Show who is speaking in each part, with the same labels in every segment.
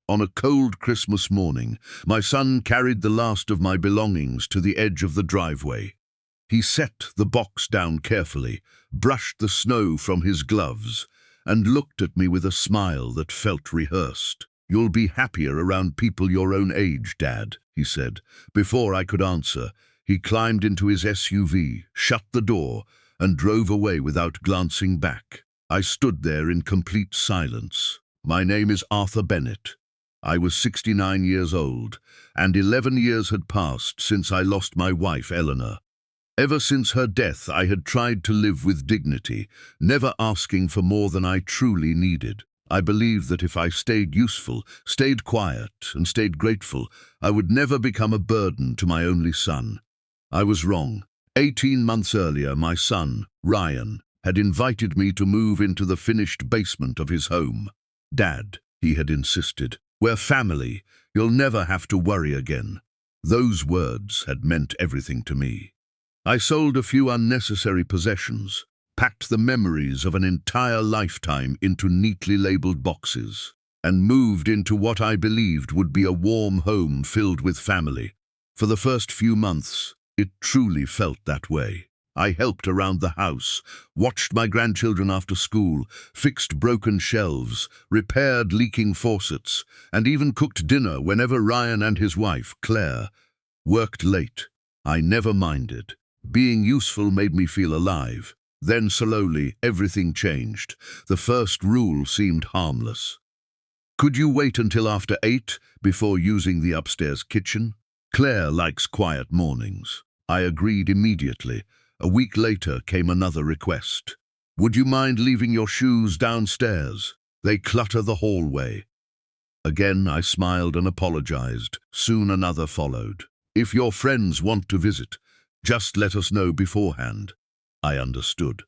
Speaker 1: On a cold Christmas morning, my son carried the last of my belongings to the edge of the driveway. He set the box down carefully, brushed the snow from his gloves, and looked at me with a smile that felt rehearsed. "You'll be happier around people your own age, Dad," he said. Before I could answer, he climbed into his SUV, shut the door, and drove away without glancing back. I stood there in complete silence. My name is Arthur Bennett. I was 69 years old, and 11 years had passed since I lost my wife, Eleanor. Ever since her death, I had tried to live with dignity, never asking for more than I truly needed. I believed that if I stayed useful, stayed quiet, and stayed grateful, I would never become a burden to my only son. I was wrong. 18 months earlier, my son, Ryan, had invited me to move into the finished basement of his home. "Dad," he had insisted, "we're family. You'll never have to worry again." Those words had meant everything to me. I sold a few unnecessary possessions, packed the memories of an entire lifetime into neatly labeled boxes, and moved into what I believed would be a warm home filled with family. For the first few months, it truly felt that way. I helped around the house, watched my grandchildren after school, fixed broken shelves, repaired leaking faucets, and even cooked dinner whenever Ryan and his wife, Claire, worked late. I never minded. Being useful made me feel alive. Then slowly, everything changed. The first rule seemed harmless. "Could you wait until after 8 before using the upstairs kitchen? Claire likes quiet mornings." I agreed immediately. A week later came another request. "Would you mind leaving your shoes downstairs? They clutter the hallway." Again I smiled and apologized. Soon another followed. "If your friends want to visit, just let us know beforehand." I understood.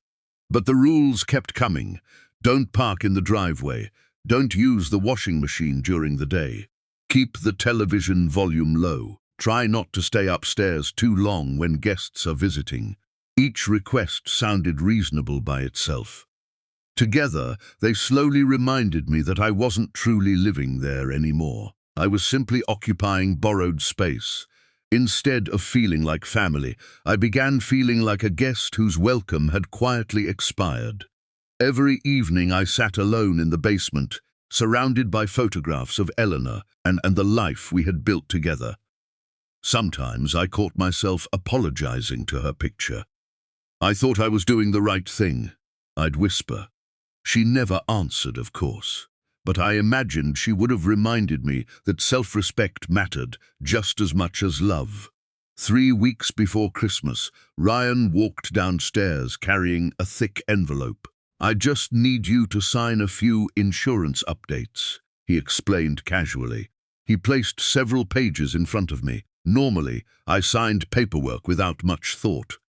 Speaker 1: But the rules kept coming. Don't park in the driveway. Don't use the washing machine during the day. Keep the television volume low. Try not to stay upstairs too long when guests are visiting. Each request sounded reasonable by itself. Together, they slowly reminded me that I wasn't truly living there anymore. I was simply occupying borrowed space. Instead of feeling like family, I began feeling like a guest whose welcome had quietly expired. Every evening I sat alone in the basement, surrounded by photographs of Eleanor and the life we had built together. Sometimes I caught myself apologizing to her picture. I thought I was doing the right thing, I'd whisper. She never answered, of course, but I imagined she would have reminded me that self-respect mattered just as much as love. 3 weeks before Christmas, Ryan walked downstairs carrying a thick envelope. "I just need you to sign a few insurance updates," he explained casually. He placed several pages in front of me. Normally, I signed paperwork without much thought,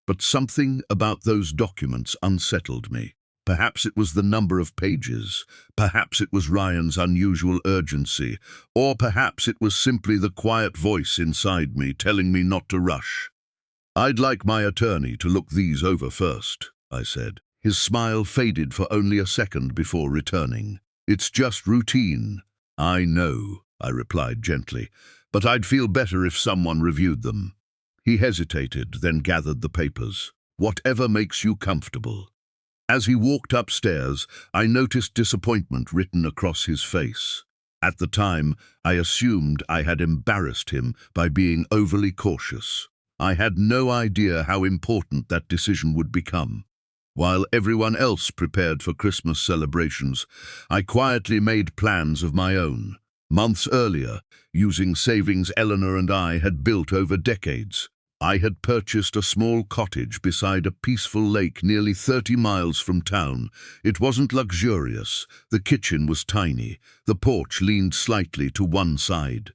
Speaker 1: but something about those documents unsettled me. Perhaps it was the number of pages, perhaps it was Ryan's unusual urgency, or perhaps it was simply the quiet voice inside me telling me not to rush. "I'd like my attorney to look these over first," I said. His smile faded for only a second before returning. "It's just routine." "I know," I replied gently, "but I'd feel better if someone reviewed them." He hesitated, then gathered the papers. "Whatever makes you comfortable." As he walked upstairs, I noticed disappointment written across his face. At the time, I assumed I had embarrassed him by being overly cautious. I had no idea how important that decision would become. While everyone else prepared for Christmas celebrations, I quietly made plans of my own. Months earlier, using savings Eleanor and I had built over decades, I had purchased a small cottage beside a peaceful lake nearly 30 miles from town. It wasn't luxurious. The kitchen was tiny. The porch leaned slightly to one side.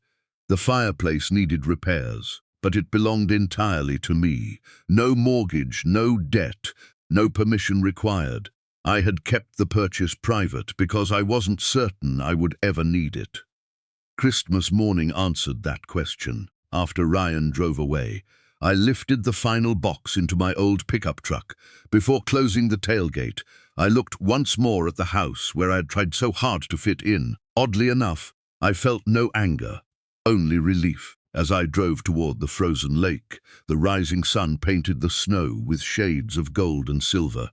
Speaker 1: The fireplace needed repairs, but it belonged entirely to me. No mortgage, no debt, no permission required. I had kept the purchase private because I wasn't certain I would ever need it. Christmas morning answered that question. After Ryan drove away, I lifted the final box into my old pickup truck. Before closing the tailgate, I looked once more at the house where I had tried so hard to fit in. Oddly enough, I felt no anger, only relief. As I drove toward the frozen lake, the rising sun painted the snow with shades of gold and silver.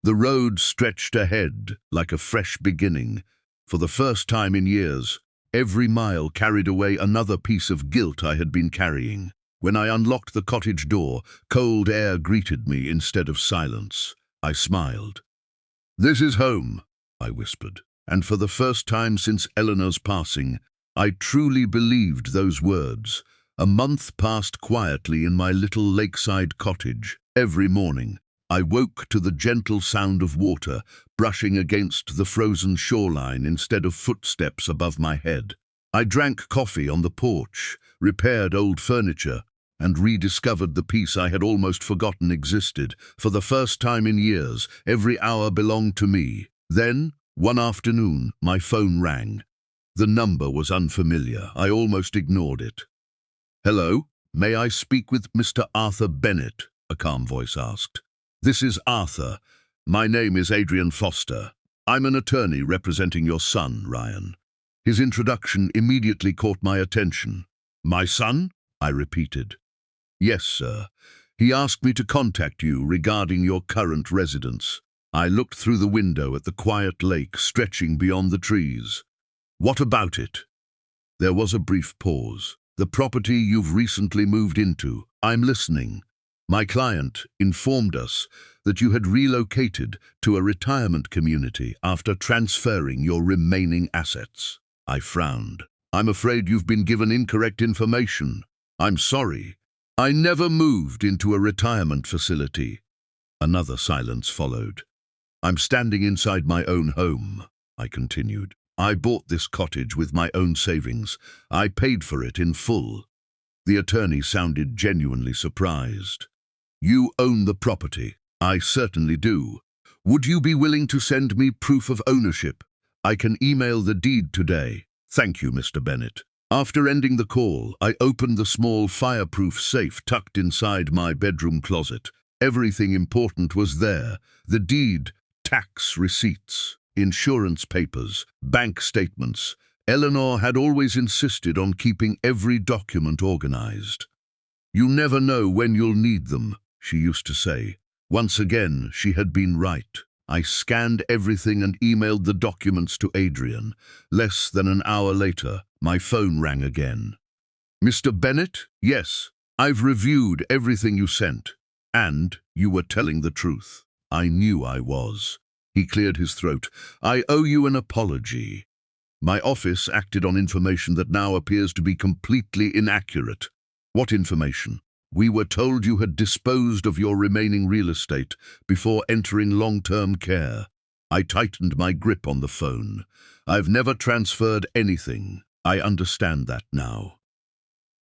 Speaker 1: The road stretched ahead like a fresh beginning. For the first time in years, every mile carried away another piece of guilt I had been carrying. When I unlocked the cottage door, cold air greeted me instead of silence. I smiled. "This is home," I whispered, and for the first time since Eleanor's passing, I truly believed those words. A month passed quietly in my little lakeside cottage. Every morning, I woke to the gentle sound of water brushing against the frozen shoreline instead of footsteps above my head. I drank coffee on the porch, repaired old furniture, and rediscovered the peace I had almost forgotten existed. For the first time in years, every hour belonged to me. Then, one afternoon, my phone rang. The number was unfamiliar. I almost ignored it. "Hello, may I speak with Mr. Arthur Bennett?" a calm voice asked. "This is Arthur. My name is Adrian Foster. I'm an attorney representing your son, Ryan." His introduction immediately caught my attention. "My son?" I repeated. "Yes, sir. He asked me to contact you regarding your current residence." I looked through the window at the quiet lake stretching beyond the trees. "What about it?" There was a brief pause. "The property you've recently moved into. I'm listening. My client informed us that you had relocated to a retirement community after transferring your remaining assets." I frowned. "I'm afraid you've been given incorrect information. I'm sorry. I never moved into a retirement facility." Another silence followed. "I'm standing inside my own home," I continued. "I bought this cottage with my own savings. I paid for it in full." The attorney sounded genuinely surprised. "You own the property?" "I certainly do." "Would you be willing to send me proof of ownership? I can email the deed today." "Thank you, Mr. Bennett." After ending the call, I opened the small fireproof safe tucked inside my bedroom closet. Everything important was there: the deed, tax receipts, insurance papers, bank statements. Eleanor had always insisted on keeping every document organized. "You never know when you'll need them," she used to say. Once again, she had been right. I scanned everything and emailed the documents to Adrian. Less than an hour later, my phone rang again. "Mr. Bennett? Yes, I've reviewed everything you sent. And you were telling the truth." I knew I was. He cleared his throat. "I owe you an apology. My office acted on information that now appears to be completely inaccurate." "What information?" "We were told you had disposed of your remaining real estate before entering long-term care." I tightened my grip on the phone. "I've never transferred anything. I understand that now."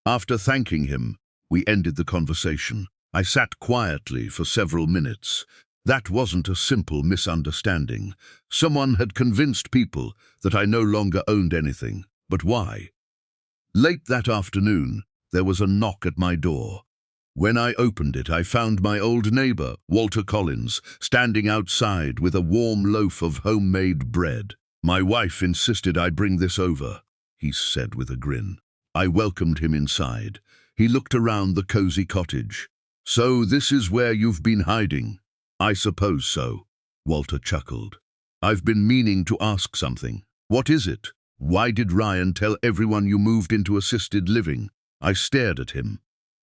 Speaker 1: After thanking him, we ended the conversation. I sat quietly for several minutes. That wasn't a simple misunderstanding. Someone had convinced people that I no longer owned anything. But why? Late that afternoon, there was a knock at my door. When I opened it, I found my old neighbor, Walter Collins, standing outside with a warm loaf of homemade bread. "My wife insisted I bring this over," he said with a grin. I welcomed him inside. He looked around the cozy cottage. "So this is where you've been hiding?" "I suppose so," Walter chuckled. "I've been meaning to ask something." "What is it? Why did Ryan tell everyone you moved into assisted living?" I stared at him.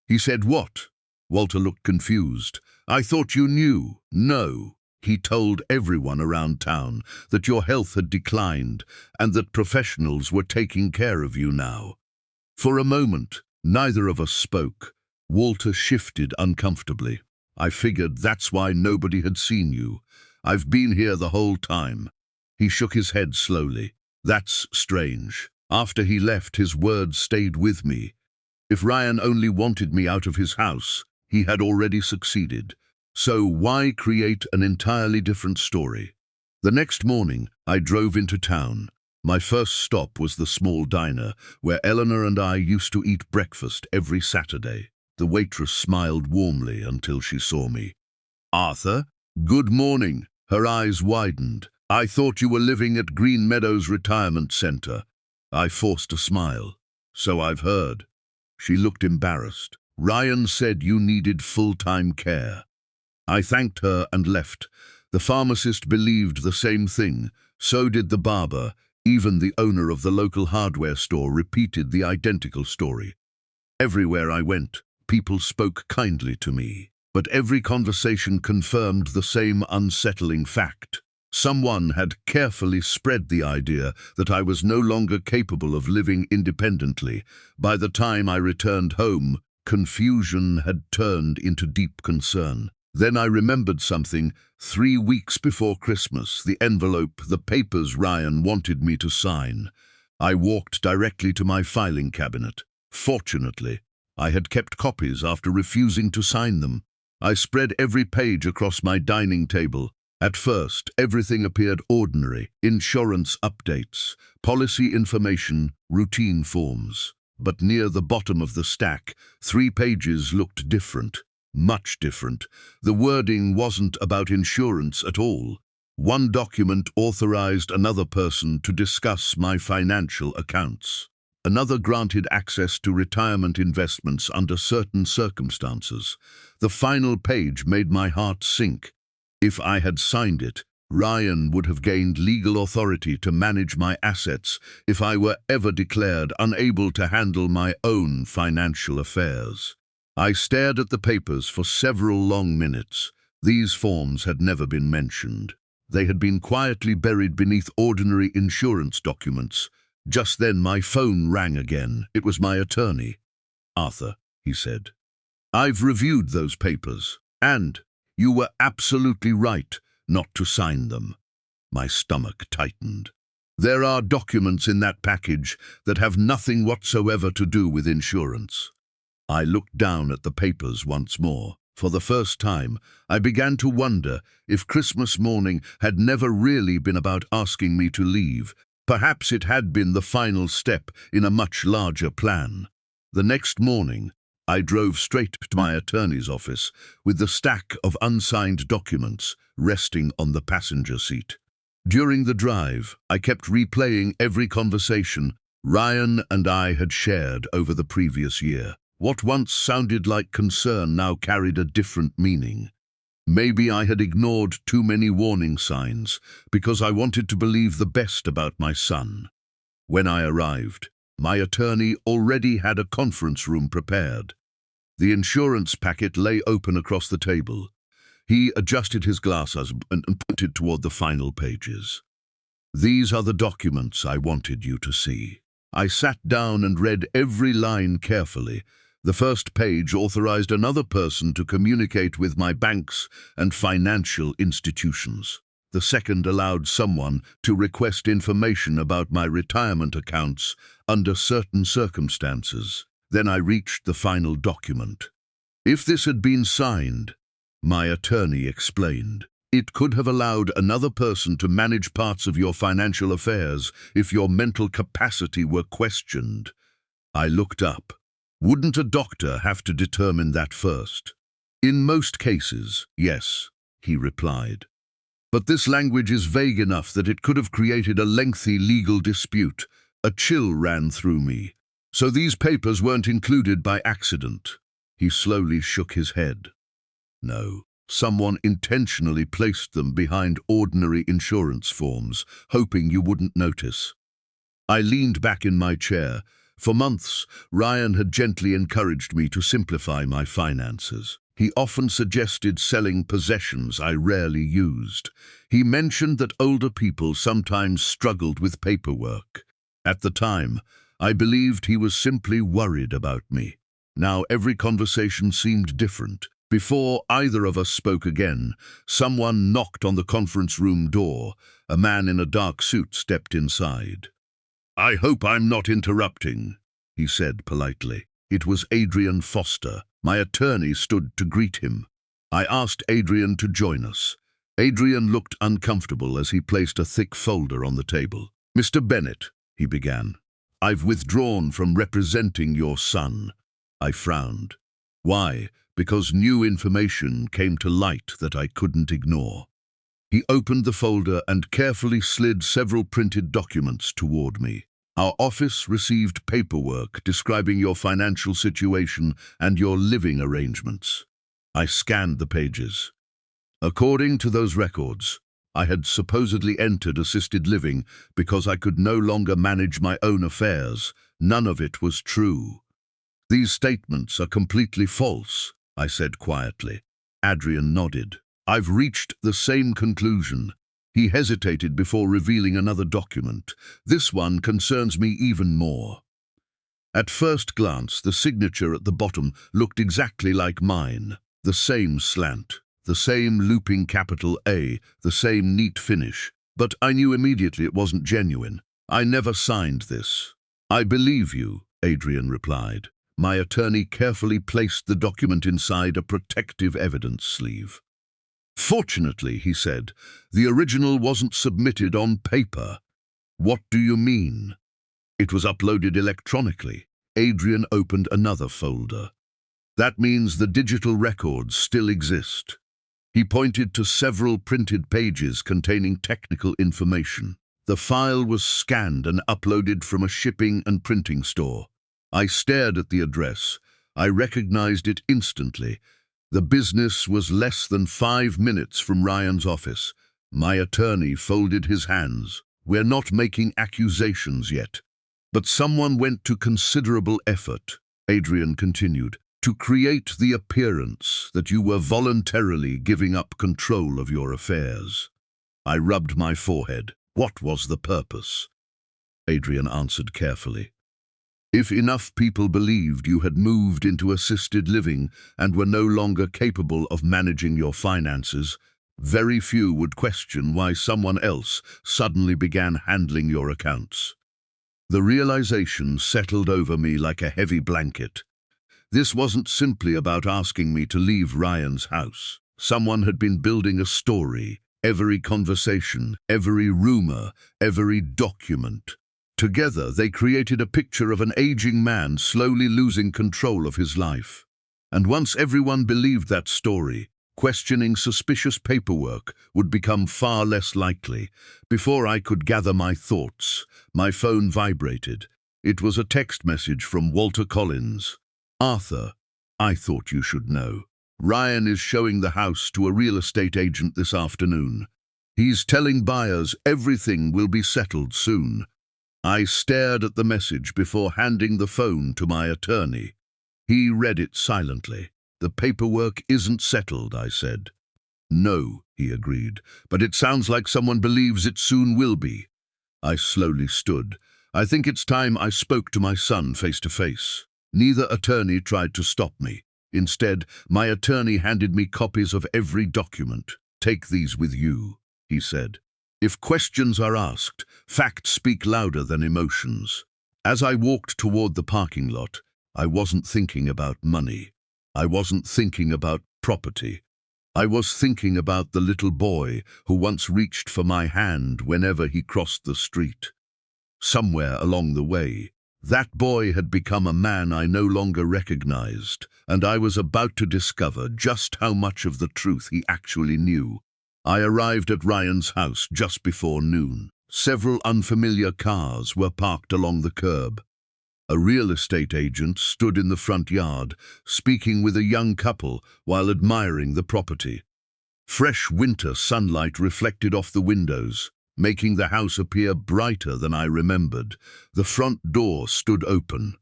Speaker 1: "He said what?" Walter looked confused. "I thought you knew." "No. He told everyone around town that your health had declined and that professionals were taking care of you now." For a moment, neither of us spoke. Walter shifted uncomfortably. "I figured that's why nobody had seen you. I've been here the whole time." He shook his head slowly. "That's strange. After he left, his words stayed with me. If Ryan only wanted me out of his house, he had already succeeded. So why create an entirely different story?" The next morning, I drove into town. My first stop was the small diner where Eleanor and I used to eat breakfast every Saturday. The waitress smiled warmly until she saw me. "Arthur, good morning." Her eyes widened. "I thought you were living at Green Meadows Retirement Center." I forced a smile. So I've heard. She looked embarrassed. Ryan said you needed full-time care. I thanked her and left. The pharmacist believed the same thing. So did the barber. Even the owner of the local hardware store repeated the identical story. Everywhere I went, people spoke kindly to me. But every conversation confirmed the same unsettling fact. Someone had carefully spread the idea that I was no longer capable of living independently. By the time I returned home, confusion had turned into deep concern. Then I remembered something. 3 weeks before Christmas, the envelope, the papers Ryan wanted me to sign. I walked directly to my filing cabinet. Fortunately, I had kept copies after refusing to sign them. I spread every page across my dining table. At first, everything appeared ordinary: insurance updates, policy information, routine forms. But near the bottom of the stack, 3 pages looked different. Much different. The wording wasn't about insurance at all. One document authorized another person to discuss my financial accounts. Another granted access to retirement investments under certain circumstances. The final page made my heart sink. If I had signed it, Ryan would have gained legal authority to manage my assets if I were ever declared unable to handle my own financial affairs. I stared at the papers for several long minutes. These forms had never been mentioned. They had been quietly buried beneath ordinary insurance documents. Just then my phone rang again. It was my attorney. "Arthur," he said, "I've reviewed those papers, and you were absolutely right not to sign them." My stomach tightened. There are documents in that package that have nothing whatsoever to do with insurance. I looked down at the papers once more. For the first time, I began to wonder if Christmas morning had never really been about asking me to leave. Perhaps it had been the final step in a much larger plan. The next morning, I drove straight to my attorney's office with the stack of unsigned documents resting on the passenger seat. During the drive, I kept replaying every conversation Ryan and I had shared over the previous year. What once sounded like concern now carried a different meaning. Maybe I had ignored too many warning signs because I wanted to believe the best about my son. When I arrived, my attorney already had a conference room prepared. The insurance packet lay open across the table. He adjusted his glasses and pointed toward the final pages. "These are the documents I wanted you to see." I sat down and read every line carefully. The first page authorized another person to communicate with my banks and financial institutions. The second allowed someone to request information about my retirement accounts under certain circumstances. Then I reached the final document. If this had been signed, my attorney explained, it could have allowed another person to manage parts of your financial affairs if your mental capacity were questioned. I looked up. Wouldn't a doctor have to determine that first? "In most cases, yes," he replied. "But this language is vague enough that it could have created a lengthy legal dispute." A chill ran through me. "So these papers weren't included by accident?" He slowly shook his head. "No. Someone intentionally placed them behind ordinary insurance forms, hoping you wouldn't notice." I leaned back in my chair. For months, Ryan had gently encouraged me to simplify my finances. He often suggested selling possessions I rarely used. He mentioned that older people sometimes struggled with paperwork. At the time, I believed he was simply worried about me. Now every conversation seemed different. Before either of us spoke again, someone knocked on the conference room door. A man in a dark suit stepped inside. "I hope I'm not interrupting," he said politely. It was Adrian Foster. My attorney stood to greet him. I asked Adrian to join us. Adrian looked uncomfortable as he placed a thick folder on the table. "Mr. Bennett," he began, "I've withdrawn from representing your son." I frowned. "Why?" "Because new information came to light that I couldn't ignore." He opened the folder and carefully slid several printed documents toward me. Our office received paperwork describing your financial situation and your living arrangements. I scanned the pages. According to those records, I had supposedly entered assisted living because I could no longer manage my own affairs. None of it was true. These statements are completely false, I said quietly. Adrian nodded. I've reached the same conclusion. He hesitated before revealing another document. This one concerns me even more. At first glance, the signature at the bottom looked exactly like mine. The same slant, the same looping capital A, the same neat finish. But I knew immediately it wasn't genuine. I never signed this. I believe you, Adrian replied. My attorney carefully placed the document inside a protective evidence sleeve. Fortunately, he said, the original wasn't submitted on paper. What do you mean? It was uploaded electronically. Adrian opened another folder. That means the digital records still exist. He pointed to several printed pages containing technical information. The file was scanned and uploaded from a shipping and printing store. I stared at the address. I recognized it instantly. The business was less than 5 minutes from Ryan's office. My attorney folded his hands. We're not making accusations yet. But someone went to considerable effort, Adrian continued, to create the appearance that you were voluntarily giving up control of your affairs. I rubbed my forehead. What was the purpose? Adrian answered carefully. If enough people believed you had moved into assisted living and were no longer capable of managing your finances, very few would question why someone else suddenly began handling your accounts. The realization settled over me like a heavy blanket. This wasn't simply about asking me to leave Ryan's house. Someone had been building a story, every conversation, every rumor, every document. Together, they created a picture of an aging man slowly losing control of his life. And once everyone believed that story, questioning suspicious paperwork would become far less likely. Before I could gather my thoughts, my phone vibrated. It was a text message from Walter Collins. Arthur, I thought you should know. Ryan is showing the house to a real estate agent this afternoon. He's telling buyers everything will be settled soon. I stared at the message before handing the phone to my attorney. He read it silently. The paperwork isn't settled, I said. No, he agreed, but it sounds like someone believes it soon will be. I slowly stood. I think it's time I spoke to my son face to face. Neither attorney tried to stop me. Instead, my attorney handed me copies of every document. Take these with you, he said. If questions are asked, facts speak louder than emotions. As I walked toward the parking lot, I wasn't thinking about money. I wasn't thinking about property. I was thinking about the little boy who once reached for my hand whenever he crossed the street. Somewhere along the way, that boy had become a man I no longer recognized, and I was about to discover just how much of the truth he actually knew. I arrived at Ryan's house just before noon. Several unfamiliar cars were parked along the curb. A real estate agent stood in the front yard, speaking with a young couple while admiring the property. Fresh winter sunlight reflected off the windows, making the house appear brighter than I remembered. The front door stood open.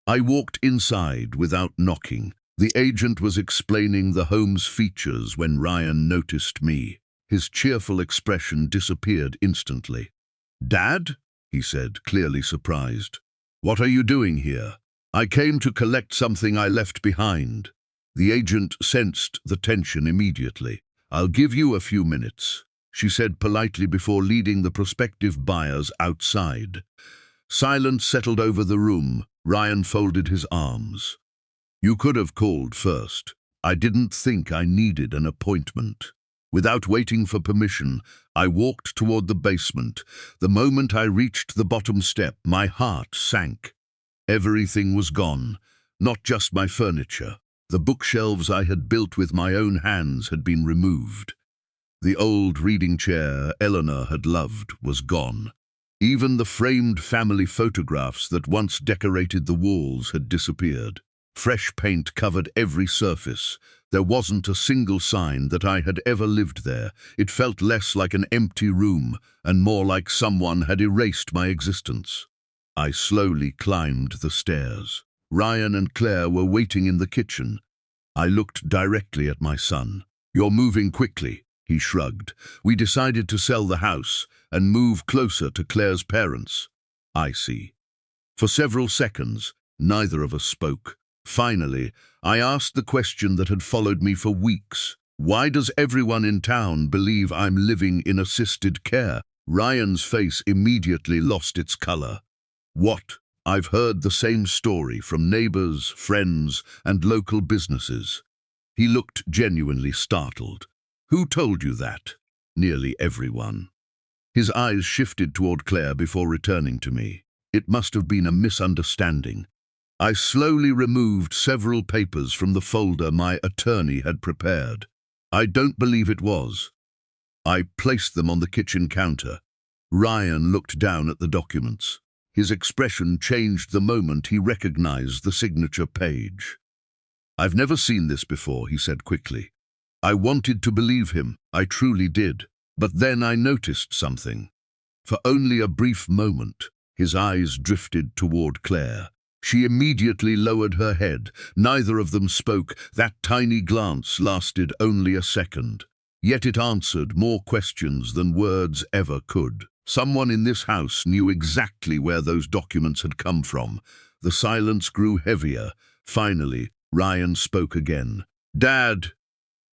Speaker 1: I walked inside without knocking. The agent was explaining the home's features when Ryan noticed me. His cheerful expression disappeared instantly. "Dad?" he said, clearly surprised. "What are you doing here?" "I came to collect something I left behind." The agent sensed the tension immediately. "I'll give you a few minutes," she said politely before leading the prospective buyers outside. Silence settled over the room. Ryan folded his arms. "You could have called first. I didn't think I needed an appointment." Without waiting for permission, I walked toward the basement. The moment I reached the bottom step, my heart sank. Everything was gone, not just my furniture. The bookshelves I had built with my own hands had been removed. The old reading chair Eleanor had loved was gone. Even the framed family photographs that once decorated the walls had disappeared. Fresh paint covered every surface. There wasn't a single sign that I had ever lived there. It felt less like an empty room and more like someone had erased my existence. I slowly climbed the stairs. Ryan and Claire were waiting in the kitchen. I looked directly at my son. "You're moving quickly," he shrugged. "We decided to sell the house and move closer to Claire's parents." "I see." For several seconds, neither of us spoke. Finally, I asked the question that had followed me for weeks. "Why does everyone in town believe I'm living in assisted care?" Ryan's face immediately lost its color. "What? I've heard the same story from neighbors, friends, and local businesses." He looked genuinely startled. "Who told you that?" "Nearly everyone." His eyes shifted toward Claire before returning to me. "It must have been a misunderstanding." I slowly removed several papers from the folder my attorney had prepared. "I don't believe it was." I placed them on the kitchen counter. Ryan looked down at the documents. His expression changed the moment he recognized the signature page. "I've never seen this before," he said quickly. I wanted to believe him, I truly did. But then I noticed something. For only a brief moment, his eyes drifted toward Claire. She immediately lowered her head. Neither of them spoke. That tiny glance lasted only a second. Yet it answered more questions than words ever could. Someone in this house knew exactly where those documents had come from. The silence grew heavier. Finally, Ryan spoke again. "Dad,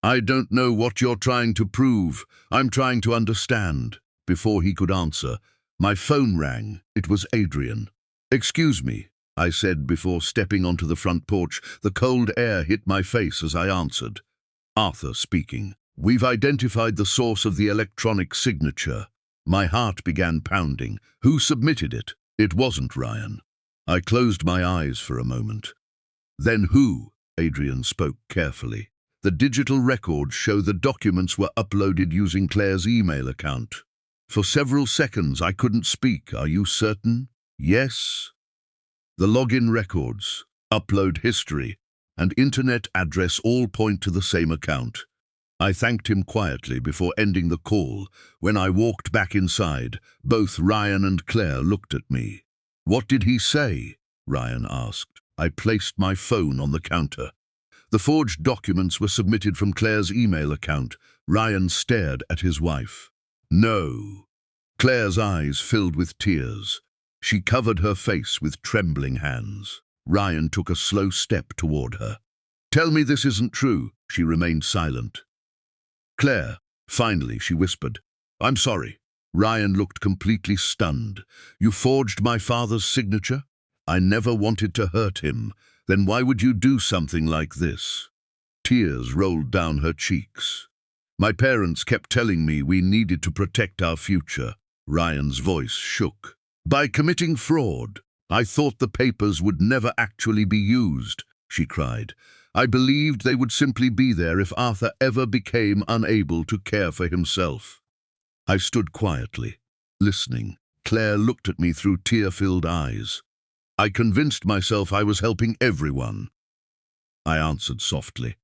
Speaker 1: I don't know what you're trying to prove. I'm trying to understand." Before he could answer, my phone rang. It was Adrian. "Excuse me," I said before stepping onto the front porch. The cold air hit my face as I answered. "Arthur speaking. We've identified the source of the electronic signature." My heart began pounding. "Who submitted it?" "It wasn't Ryan." I closed my eyes for a moment. "Then who?" Adrian spoke carefully. "The digital records show the documents were uploaded using Claire's email account." For several seconds I couldn't speak. "Are you certain?" "Yes." "The login records, upload history, and internet address all point to the same account." I thanked him quietly before ending the call. When I walked back inside, both Ryan and Claire looked at me. "What did he say?" Ryan asked. I placed my phone on the counter. The forged documents were submitted from Claire's email account. Ryan stared at his wife. "No." Claire's eyes filled with tears. She covered her face with trembling hands. Ryan took a slow step toward her. "Tell me this isn't true." She remained silent. "Claire," finally she whispered, "I'm sorry." Ryan looked completely stunned. "You forged my father's signature?" "I never wanted to hurt him." "Then why would you do something like this?" Tears rolled down her cheeks. "My parents kept telling me we needed to protect our future." Ryan's voice shook. "By committing fraud, I thought the papers would never actually be used," she cried. "I believed they would simply be there if Arthur ever became unable to care for himself." I stood quietly, listening. Claire looked at me through tear-filled eyes. "I convinced myself I was helping everyone," I answered softly.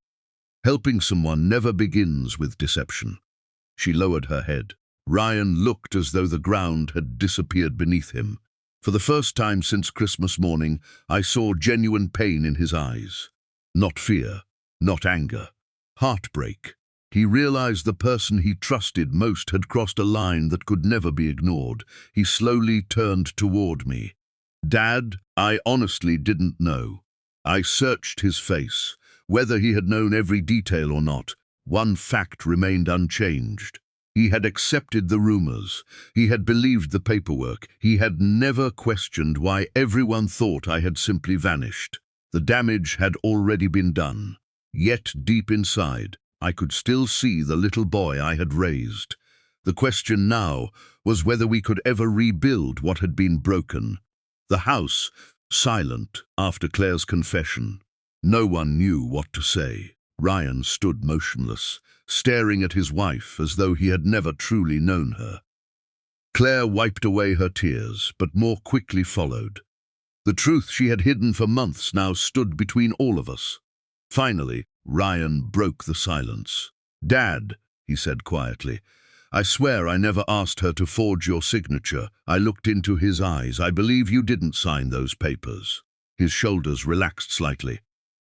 Speaker 1: "Helping someone never begins with deception." She lowered her head. Ryan looked as though the ground had disappeared beneath him. For the first time since Christmas morning, I saw genuine pain in his eyes. Not fear, not anger, heartbreak. He realized the person he trusted most had crossed a line that could never be ignored. He slowly turned toward me. "Dad, I honestly didn't know." I searched his face. Whether he had known every detail or not, one fact remained unchanged. He had accepted the rumors. He had believed the paperwork. He had never questioned why everyone thought I had simply vanished. The damage had already been done. Yet deep inside, I could still see the little boy I had raised. The question now was whether we could ever rebuild what had been broken. The house, silent after Claire's confession. No one knew what to say. Ryan stood motionless, staring at his wife as though he had never truly known her. Claire wiped away her tears, but more quickly followed. The truth she had hidden for months now stood between all of us. Finally, Ryan broke the silence. "Dad," he said quietly, "I swear I never asked her to forge your signature." I looked into his eyes. "I believe you didn't sign those papers." His shoulders relaxed slightly.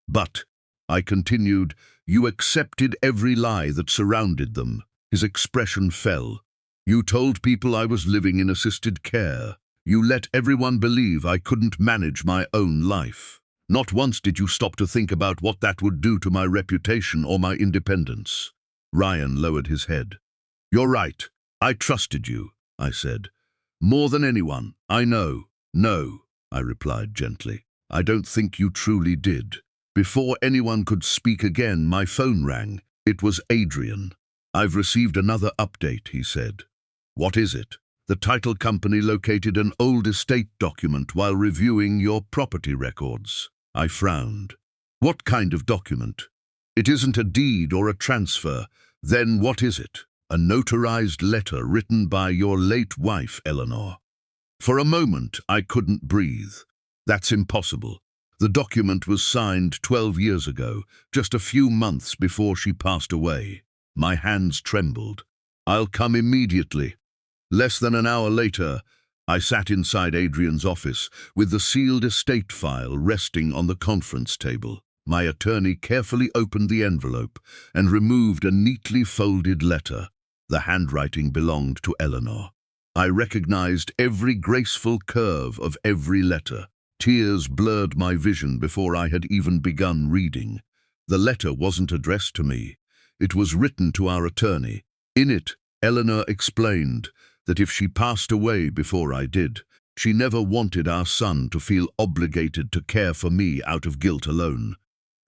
Speaker 1: "But," I continued, "you accepted every lie that surrounded them." His expression fell. "You told people I was living in assisted care. You let everyone believe I couldn't manage my own life. Not once did you stop to think about what that would do to my reputation or my independence." Ryan lowered his head. "You're right. I trusted you," I said. "More than anyone. I know." "No," I replied gently. "I don't think you truly did." Before anyone could speak again, my phone rang. It was Adrian. "I've received another update," he said. "What is it?" "The title company located an old estate document while reviewing your property records." I frowned. "What kind of document?" "It isn't a deed or a transfer." "Then what is it?" "A notarized letter written by your late wife, Eleanor." For a moment, I couldn't breathe. "That's impossible. The document was signed 12 years ago, just a few months before she passed away." My hands trembled. "I'll come immediately." Less than an hour later, I sat inside Adrian's office with the sealed estate file resting on the conference table. My attorney carefully opened the envelope and removed a neatly folded letter. The handwriting belonged to Eleanor. I recognized every graceful curve of every letter. Tears blurred my vision before I had even begun reading. The letter wasn't addressed to me. It was written to our attorney. In it, Eleanor explained that if she passed away before I did, she never wanted our son to feel obligated to care for me out of guilt alone.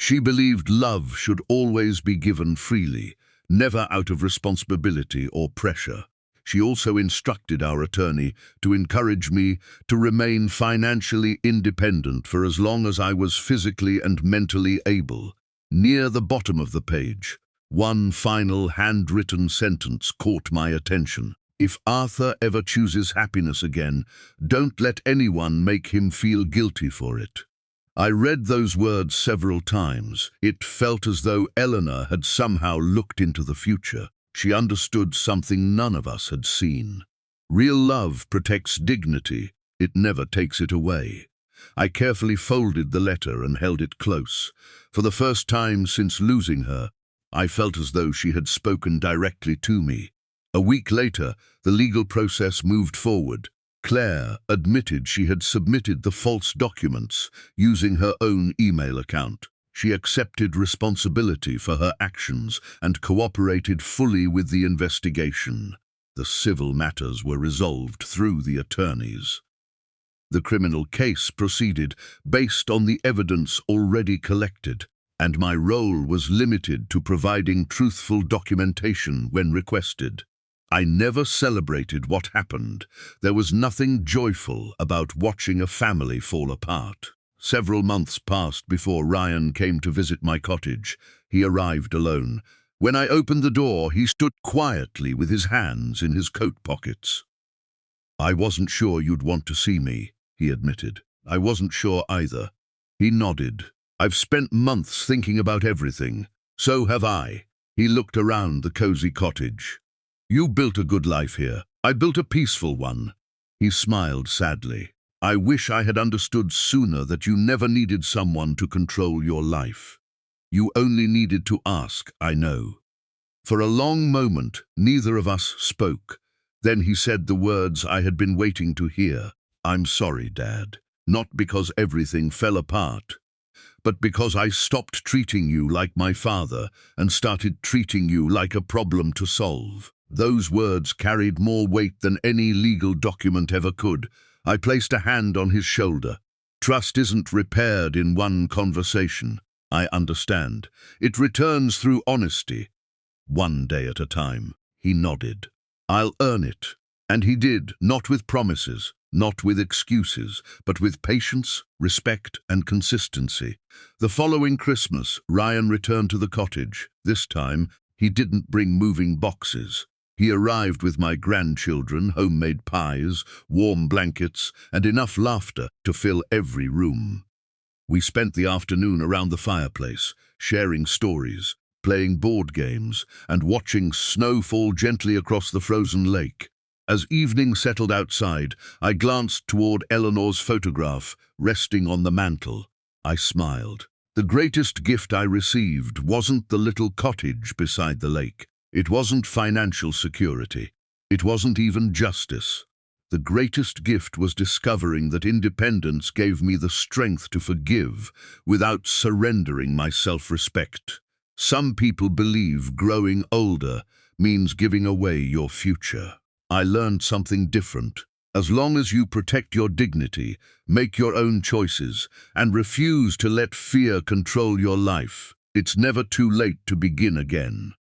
Speaker 1: She believed love should always be given freely, never out of responsibility or pressure. She also instructed our attorney to encourage me to remain financially independent for as long as I was physically and mentally able. Near the bottom of the page, one final handwritten sentence caught my attention. "If Arthur ever chooses happiness again, don't let anyone make him feel guilty for it." I read those words several times. It felt as though Eleanor had somehow looked into the future. She understood something none of us had seen. Real love protects dignity. It never takes it away. I carefully folded the letter and held it close. For the first time since losing her, I felt as though she had spoken directly to me. A week later, the legal process moved forward. Claire admitted she had submitted the false documents using her own email account. She accepted responsibility for her actions and cooperated fully with the investigation. The civil matters were resolved through the attorneys. The criminal case proceeded based on the evidence already collected, and my role was limited to providing truthful documentation when requested. I never celebrated what happened. There was nothing joyful about watching a family fall apart. Several months passed before Ryan came to visit my cottage. He arrived alone. When I opened the door, he stood quietly with his hands in his coat pockets. "I wasn't sure you'd want to see me," he admitted. "I wasn't sure either." He nodded. "I've spent months thinking about everything." "So have I." He looked around the cozy cottage. "You built a good life here. I built a peaceful one." He smiled sadly. "I wish I had understood sooner that you never needed someone to control your life. You only needed to ask, I know." For a long moment, neither of us spoke. Then he said the words I had been waiting to hear. "I'm sorry, Dad. Not because everything fell apart, but because I stopped treating you like my father and started treating you like a problem to solve." Those words carried more weight than any legal document ever could. I placed a hand on his shoulder. "Trust isn't repaired in one conversation. I understand. It returns through honesty. One day at a time." He nodded. "I'll earn it." And he did, not with promises, not with excuses, but with patience, respect, and consistency. The following Christmas, Ryan returned to the cottage. This time, he didn't bring moving boxes. He arrived with my grandchildren, homemade pies, warm blankets, and enough laughter to fill every room. We spent the afternoon around the fireplace, sharing stories, playing board games, and watching snow fall gently across the frozen lake. As evening settled outside, I glanced toward Eleanor's photograph, resting on the mantel. I smiled. The greatest gift I received wasn't the little cottage beside the lake. It wasn't financial security. It wasn't even justice. The greatest gift was discovering that independence gave me the strength to forgive without surrendering my self-respect. Some people believe growing older means giving away your future. I learned something different. As long as you protect your dignity, make your own choices, and refuse to let fear control your life, it's never too late to begin again.